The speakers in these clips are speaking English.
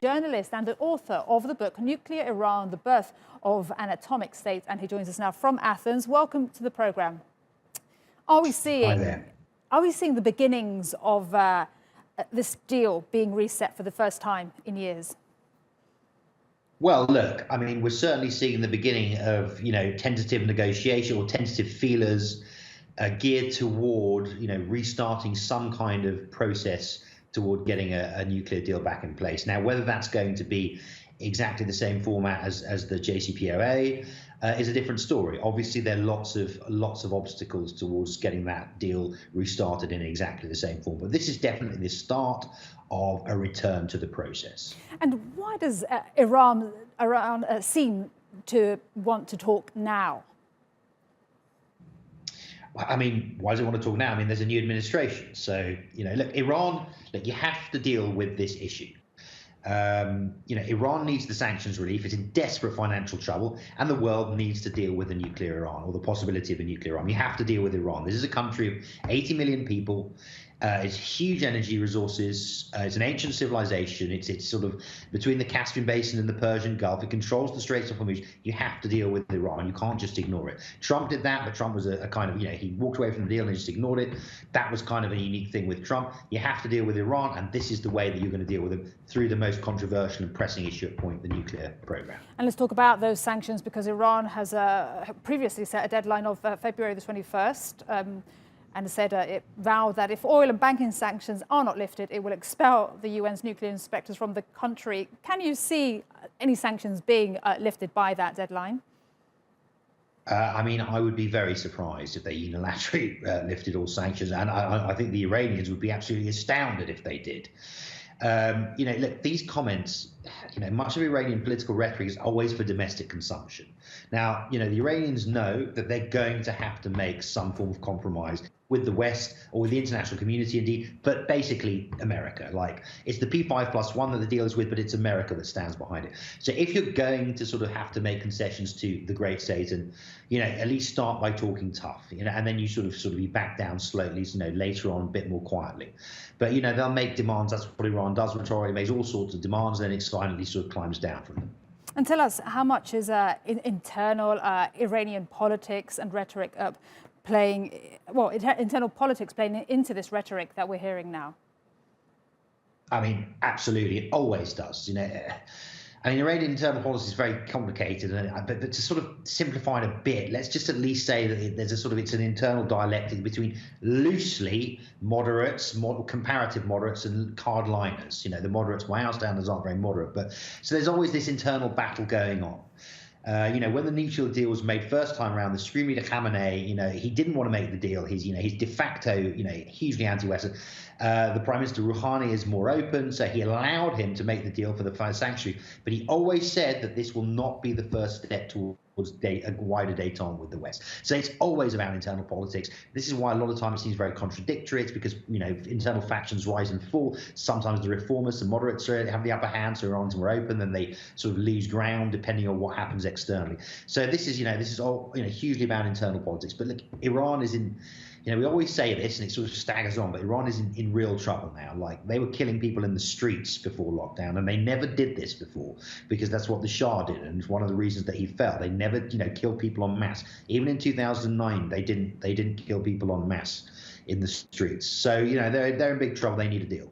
journalist and the author of the book Nuclear Iran, The Birth of an Atomic State, and he joins us now from Athens. Welcome to the programme. Are we seeing the beginnings of this deal being reset for the first time in years? Well, look, I mean, we're certainly seeing the beginning of, tentative negotiation or tentative feelers geared toward, restarting some kind of process toward getting a nuclear deal back in place. Now, whether that's going to be exactly the same format as the JCPOA is a different story. Obviously, there are lots of obstacles towards getting that deal restarted in exactly the same form. But this is definitely the start of a return to the process. And why does Iran seem to want to talk now? I mean, why does it want to talk now? I mean, there's a new administration. So, look, Iran, you have to deal with this issue. Iran needs the sanctions relief. It's in desperate financial trouble, and the world needs to deal with a nuclear Iran, or the possibility of a nuclear Iran. You have to deal with Iran. This is a country of 80 million people. It's huge energy resources. It's an ancient civilization. It's sort of between the Caspian Basin and the Persian Gulf. It controls the Straits of Hormuz. You have to deal with Iran. You can't just ignore it. Trump did that, but Trump was a kind of, he walked away from the deal and just ignored it. That was kind of a unique thing with Trump. You have to deal with Iran, and this is the way that you're going to deal with it, through the most controversial and pressing issue at point, the nuclear program. And let's talk about those sanctions, because Iran has previously set a deadline of February the 21st. And said it vowed that if oil and banking sanctions are not lifted, it will expel the UN's nuclear inspectors from the country. Can you see any sanctions being lifted by that deadline? I mean, I would be very surprised if they unilaterally lifted all sanctions. And I think the Iranians would be absolutely astounded if they did. Look, these comments, much of Iranian political rhetoric is always for domestic consumption. Now, the Iranians know that they're going to have to make some form of compromise with the West or with the international community indeed, but basically America. Like, it's the P5+1 that the deal is with, but it's America that stands behind it. So if you're going to sort of have to make concessions to the great Satan, at least start by talking tough, and then you sort of you back down slowly, later on a bit more quietly. But, they'll make demands. That's what Iran does. It already makes all sorts of demands, and then it finally sort of climbs down from them. And tell us, how much is internal Iranian politics and rhetoric internal politics playing into this rhetoric that we're hearing now? I mean, absolutely, it always does. I mean, Iranian internal policy is very complicated, but to sort of simplify it a bit, let's just at least say that there's it's an internal dialectic between loosely moderates, comparative moderates, and hardliners. The moderates, by our standards, aren't very moderate, but so there's always this internal battle going on. When the nuclear deal was made first time around, the Supreme Leader Khamenei, he didn't want to make the deal. He's de facto, hugely anti-Western. The Prime Minister Rouhani is more open, so he allowed him to make the deal for the sanctuary. But he always said that this will not be the first step towards a wider détente with the West. So it's always about internal politics. This is why a lot of times it seems very contradictory. It's because, internal factions rise and fall. Sometimes the reformists and moderates have the upper hand, so Iran's more open, then they sort of lose ground depending on what happens externally. So this is all, hugely about internal politics. But look, Iran is in, we always say this and it sort of staggers on, but Iran is in real trouble now. Like, they were killing people in the streets before lockdown, and they never did this before because that's what the Shah did, and it's one of the reasons that he fell. They never, killed people en masse. Even in 2009, they didn't kill people en masse in the streets. So, they're in big trouble. They need a deal.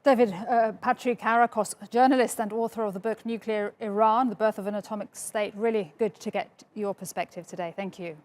David Patrikarakos, journalist and author of the book Nuclear Iran, The Birth of an Atomic State. Really good to get your perspective today. Thank you.